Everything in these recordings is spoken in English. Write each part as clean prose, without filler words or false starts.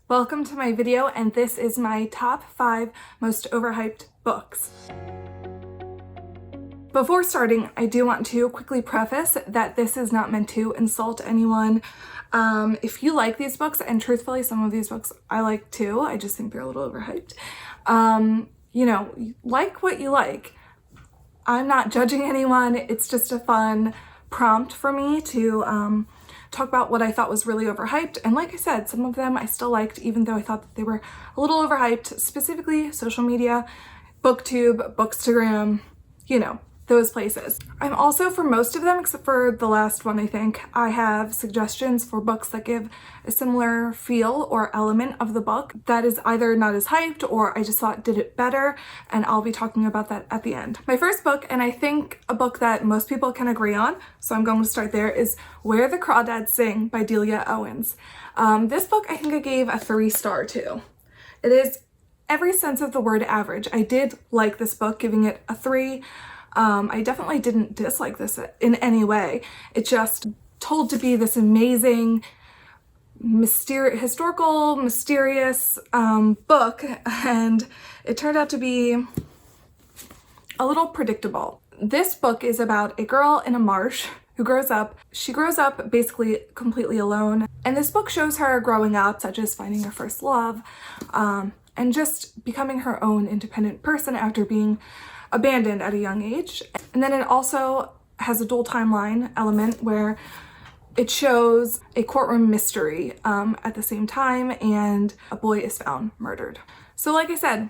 Welcome to my video, and this is my top 5 most overhyped books. Before starting, I do want to quickly preface that this is not meant to insult anyone. If you like these books, and truthfully some of these books I like too, I just think they're a little overhyped. Like what you like. I'm not judging anyone, it's just a fun prompt for me to talk about what I thought was really overhyped. And like I said, some of them I still liked, even though I thought that they were a little overhyped, specifically social media, booktube, bookstagram, those places. I'm also, for most of them, except for the last one I think, I have suggestions for books that give a similar feel or element of the book that is either not as hyped or I just thought did it better, and I'll be talking about that at the end. My first book, and I think a book that most people can agree on, so I'm going to start there, is Where the Crawdads Sing by Delia Owens. This book I think I gave a 3-star to. It is every sense of the word average. I did like this book, giving it a 3. I definitely didn't dislike this in any way. It just told to be this amazing, historical, mysterious book, and it turned out to be a little predictable. This book is about a girl in a marsh who grows up. She grows up basically completely alone, and this book shows her growing up, such as finding her first love, and just becoming her own independent person after being abandoned at a young age. And then it also has a dual timeline element where it shows a courtroom mystery at the same time, and a boy is found murdered. So like I said,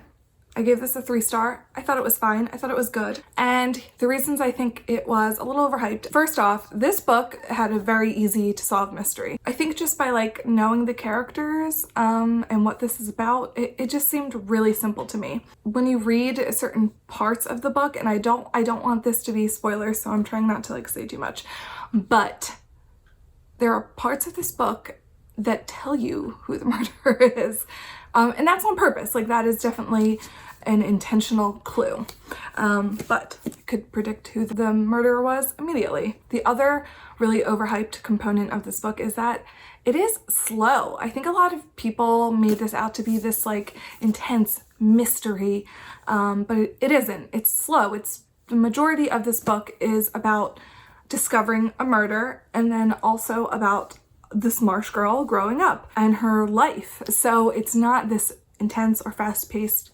I gave this a 3-star. I thought it was fine. I thought it was good. And the reasons I think it was a little overhyped. First off, this book had a very easy to solve mystery. I think just by knowing the characters and what this is about, it just seemed really simple to me. When you read certain parts of the book, and I don't want this to be spoilers, so I'm trying not to say too much, but there are parts of this book that tell you who the murderer is. And that's on purpose. That is definitely an intentional clue. But I could predict who the murderer was immediately. The other really overhyped component of this book is that it is slow. I think a lot of people made this out to be this intense mystery, but it isn't. It's slow. The majority of this book is about discovering a murder, and then also about this marsh girl growing up and her life. So it's not this intense or fast-paced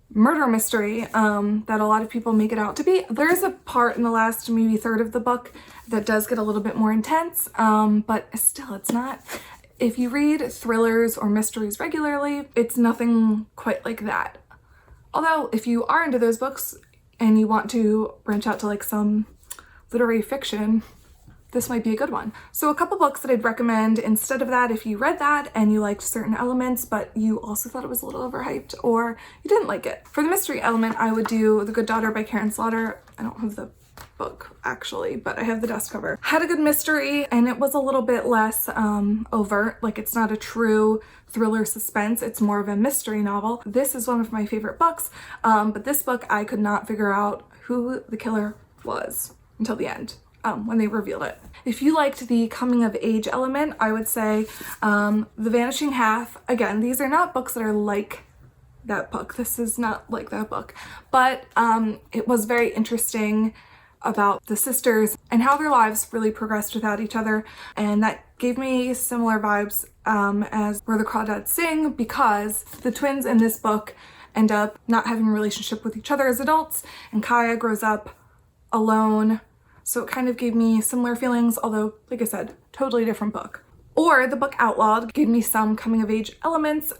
murder mystery that a lot of people make it out to be. There is a part in the last maybe third of the book that does get a little bit more intense, but still it's not. If you read thrillers or mysteries regularly, it's nothing quite like that. Although if you are into those books and you want to branch out to some literary fiction, this might be a good one. So a couple books that I'd recommend instead of that, if you read that and you liked certain elements, but you also thought it was a little overhyped or you didn't like it. For the mystery element, I would do The Good Daughter by Karen Slaughter. I don't have the book actually, but I have the dust cover. Had a good mystery, and it was a little bit less overt. It's not a true thriller suspense, it's more of a mystery novel. This is one of my favorite books, but this book I could not figure out who the killer was until the end. When they revealed it. If you liked the coming of age element, I would say The Vanishing Half. Again, these are not books that are like that book. This is not like that book. But it was very interesting about the sisters and how their lives really progressed without each other. And that gave me similar vibes as Where the Crawdads Sing, because the twins in this book end up not having a relationship with each other as adults, and Kaya grows up alone. So it kind of gave me similar feelings, although, like I said, totally different book. Or the book Outlawed gave me some coming of age elements.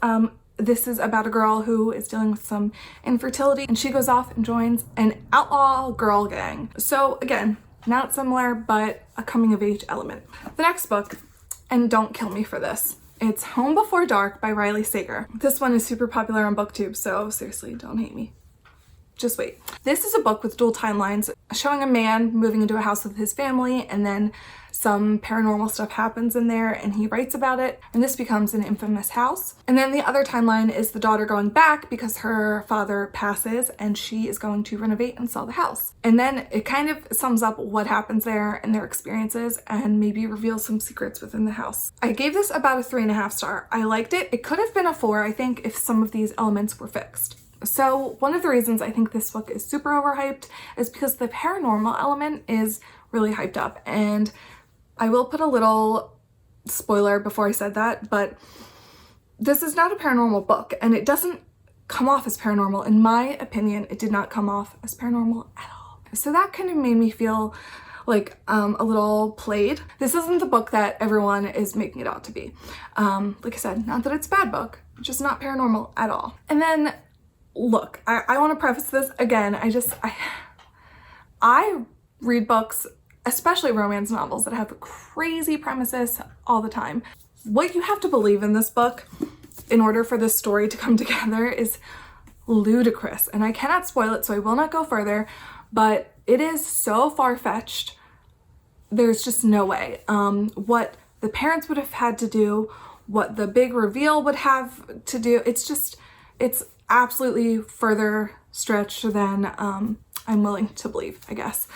This is about a girl who is dealing with some infertility, and she goes off and joins an outlaw girl gang. So again, not similar, but a coming of age element. The next book, and don't kill me for this, it's Home Before Dark by Riley Sager. This one is super popular on BookTube, so seriously, don't hate me. Just wait. This is a book with dual timelines showing a man moving into a house with his family and then some paranormal stuff happens in there and he writes about it, and this becomes an infamous house. And then the other timeline is the daughter going back because her father passes and she is going to renovate and sell the house. And then it kind of sums up what happens there and their experiences and maybe reveals some secrets within the house. I gave this about a 3.5 star. I liked it. It could have been a 4, I think, if some of these elements were fixed. So one of the reasons I think this book is super overhyped is because the paranormal element is really hyped up. And I will put a little spoiler before I said that, but this is not a paranormal book and it doesn't come off as paranormal. In my opinion, it did not come off as paranormal at all. So that kind of made me feel like a little played. This isn't the book that everyone is making it out to be. Like I said, not that it's a bad book, just not paranormal at all. And then look, I want to preface this again. I read books, especially romance novels, that have crazy premises all the time. What you have to believe in this book in order for this story to come together is ludicrous, and I cannot spoil it, so I will not go further, but it is so far-fetched. There's just no way. What the parents would have had to do, what the big reveal would have to do, it's absolutely further stretched than I'm willing to believe, I guess.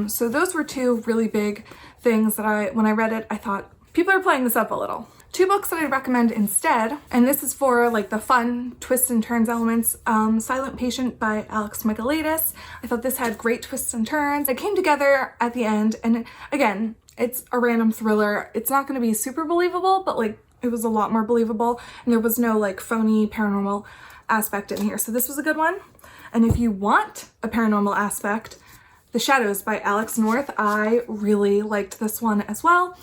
So those were two really big things that when I read it, I thought, people are playing this up a little. 2 books that I'd recommend instead, and this is for like the fun twists and turns elements, Silent Patient by Alex Michaelides. I thought this had great twists and turns. It came together at the end, and again, it's a random thriller. It's not going to be super believable, but like it was a lot more believable, and there was no like phony paranormal aspect in here. So this was a good one. And if you want a paranormal aspect, The Shadows by Alex North, I really liked this one as well.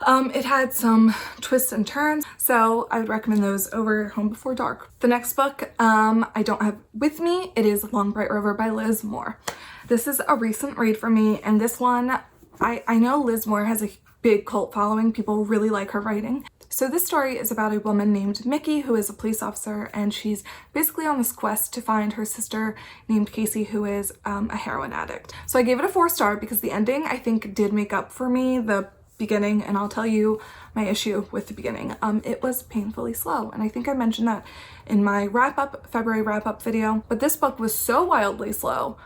It had some twists and turns, so I would recommend those over Home Before Dark. The next book I don't have with me. It is Long Bright River by Liz Moore. This is a recent read for me, and this one, I know Liz Moore has a big cult following. People really like her writing. So this story is about a woman named Mickey who is a police officer, and she's basically on this quest to find her sister named Casey, who is a heroin addict. So I gave it a 4 star because the ending, I think, did make up for me the beginning, and I'll tell you my issue with the beginning. It was painfully slow, and I think I mentioned that in my February wrap-up video, but this book was so wildly slow.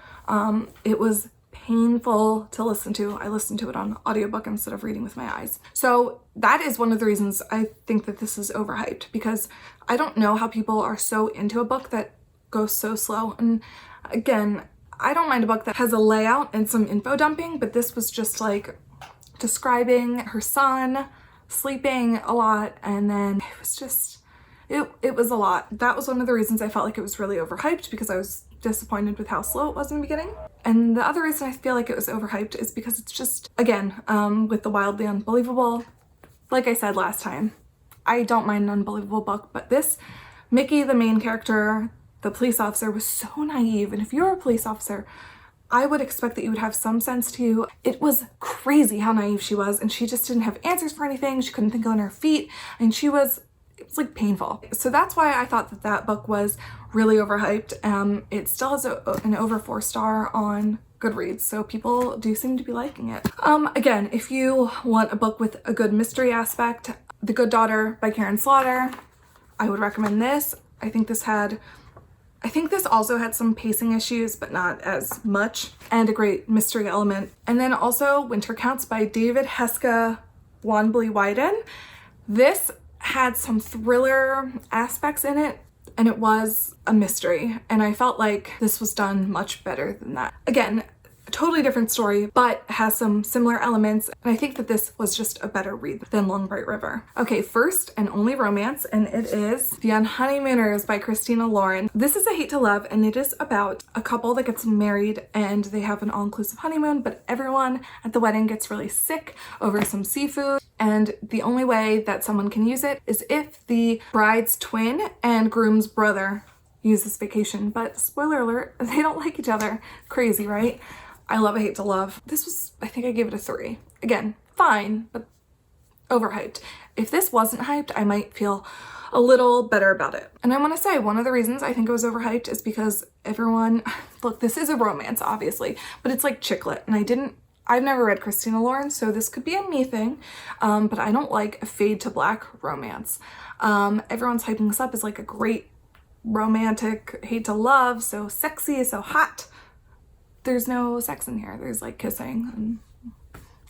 It was painful to listen to. I listened to it on audiobook instead of reading with my eyes. So that is one of the reasons I think that this is overhyped, because I don't know how people are so into a book that goes so slow. And again, I don't mind a book that has a layout and some info dumping, but this was just like describing her son sleeping a lot, and then it was just, it was a lot. That was one of the reasons I felt like it was really overhyped, because I was disappointed with how slow it was in the beginning. And the other reason I feel like it was overhyped is because it's just, again, with the wildly unbelievable, like I said last time, I don't mind an unbelievable book, but this, Mickey, the main character, the police officer, was so naive. And if you're a police officer, I would expect that you would have some sense to you. It was crazy how naive she was, and she just didn't have answers for anything. She couldn't think on her feet, and it was like painful. So that's why I thought that that book was really overhyped. It still has an over 4 star on Goodreads, so people do seem to be liking it. Again, if you want a book with a good mystery aspect, The Good Daughter by Karen Slaughter, I would recommend this. I think this also had some pacing issues, but not as much, and a great mystery element. And then also Winter Counts by David Heska Wanbley-Wyden. This had some thriller aspects in it, and it was a mystery, and I felt like this was done much better than that. Again, a totally different story, but has some similar elements, and I think that this was just a better read than Long Bright River. Okay, first and only romance, and it is The Honeymooners by Christina Lauren. This is a hate to love, and it is about a couple that gets married and they have an all-inclusive honeymoon, but everyone at the wedding gets really sick over some seafood, and the only way that someone can use it is if the bride's twin and groom's brother use this vacation. But spoiler alert, they don't like each other. Crazy, right? I love a hate to love. This was, I think I gave it a 3. Again, fine, but overhyped. If this wasn't hyped, I might feel a little better about it. And I want to say one of the reasons I think it was overhyped is because everyone, look, this is a romance, obviously, but it's like chick lit, and I didn't I've never read Christina Lauren, so this could be a me thing, but I don't like a fade to black romance. Everyone's hyping this up as like a great romantic hate to love, so sexy, so hot. There's no sex in here. There's like kissing, and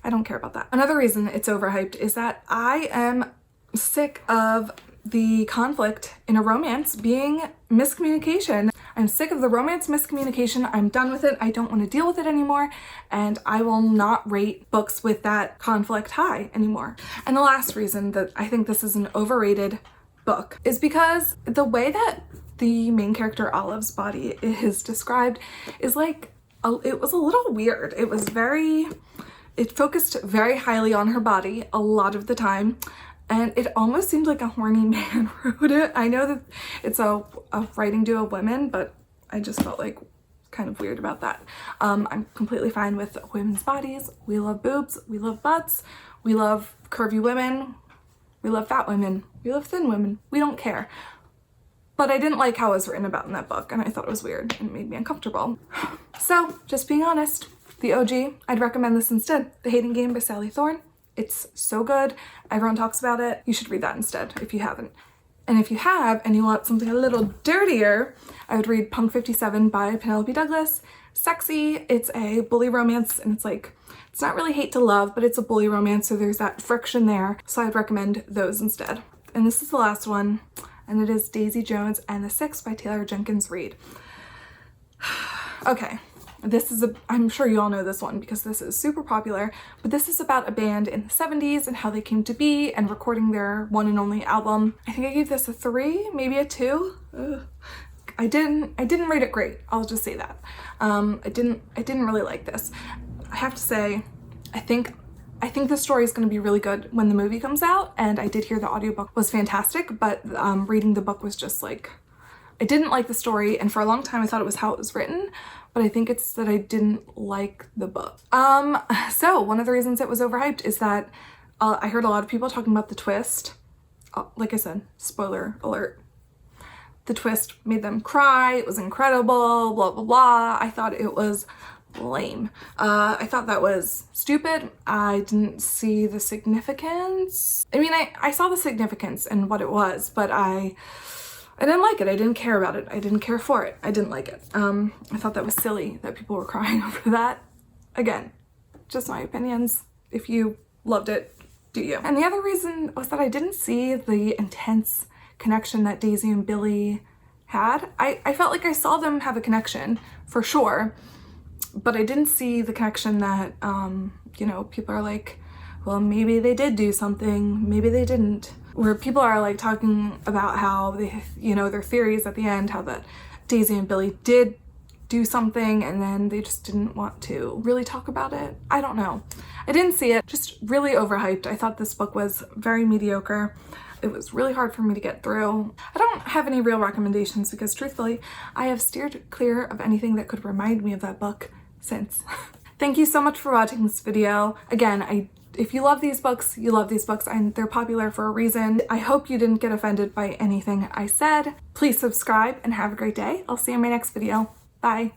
I don't care about that. Another reason it's overhyped is that I am sick of the conflict in a romance being miscommunication. I'm sick of the romance miscommunication. I'm done with it. I don't want to deal with it anymore, and I will not rate books with that conflict high anymore. And the last reason that I think this is an overrated book is because the way that the main character Olive's body is described is like, it was a little weird. It focused very highly on her body a lot of the time, and it almost seemed like a horny man wrote it. I know that it's a writing duo of women, but I just felt like kind of weird about that. I'm completely fine with women's bodies. We love boobs, we love butts, we love curvy women, we love fat women, we love thin women. We don't care. But I didn't like how it was written about in that book, and I thought it was weird and it made me uncomfortable. So, just being honest, the OG, I'd recommend this instead. The Hating Game by Sally Thorne. It's so good. Everyone talks about it. You should read that instead if you haven't. And if you have and you want something a little dirtier, I would read Punk 57 by Penelope Douglas. Sexy. It's a bully romance, and it's not really hate to love, but it's a bully romance, so there's that friction there. So I'd recommend those instead. And this is the last one, and it is Daisy Jones and the Six by Taylor Jenkins Reid. Okay. I'm sure you all know this one because this is super popular, but this is about a band in the 70s and how they came to be and recording their one and only album. I think I gave this a 3, maybe a 2. Ugh. I didn't rate it great. I'll just say that. I didn't really like this. I have to say, I think the story is going to be really good when the movie comes out, and I did hear the audiobook was fantastic, but reading the book was just like, I didn't like the story, and for a long time I thought it was how it was written, but I think it's that I didn't like the book. So one of the reasons it was overhyped is that I heard a lot of people talking about the twist. Like I said, spoiler alert. The twist made them cry, it was incredible, blah, blah, blah. I thought it was lame. I thought that was stupid. I didn't see the significance. I mean, I saw the significance and what it was, but I didn't like it. I didn't care about it. I didn't care for it. I didn't like it. I thought that was silly that people were crying over that. Again, just my opinions. If you loved it, do you. And the other reason was that I didn't see the intense connection that Daisy and Billy had. I felt like I saw them have a connection, for sure, but I didn't see the connection that, people are like, well, maybe they did do something, maybe they didn't. Where people are like talking about how they, their theories at the end, how that Daisy and Billy did do something and then they just didn't want to really talk about it. I don't know. I didn't see it. Just really overhyped. I thought this book was very mediocre. It was really hard for me to get through. I don't have any real recommendations because truthfully, I have steered clear of anything that could remind me of that book since. Thank you so much for watching this video. Again, if you love these books, you love these books, and they're popular for a reason. I hope you didn't get offended by anything I said. Please subscribe and have a great day. I'll see you in my next video. Bye.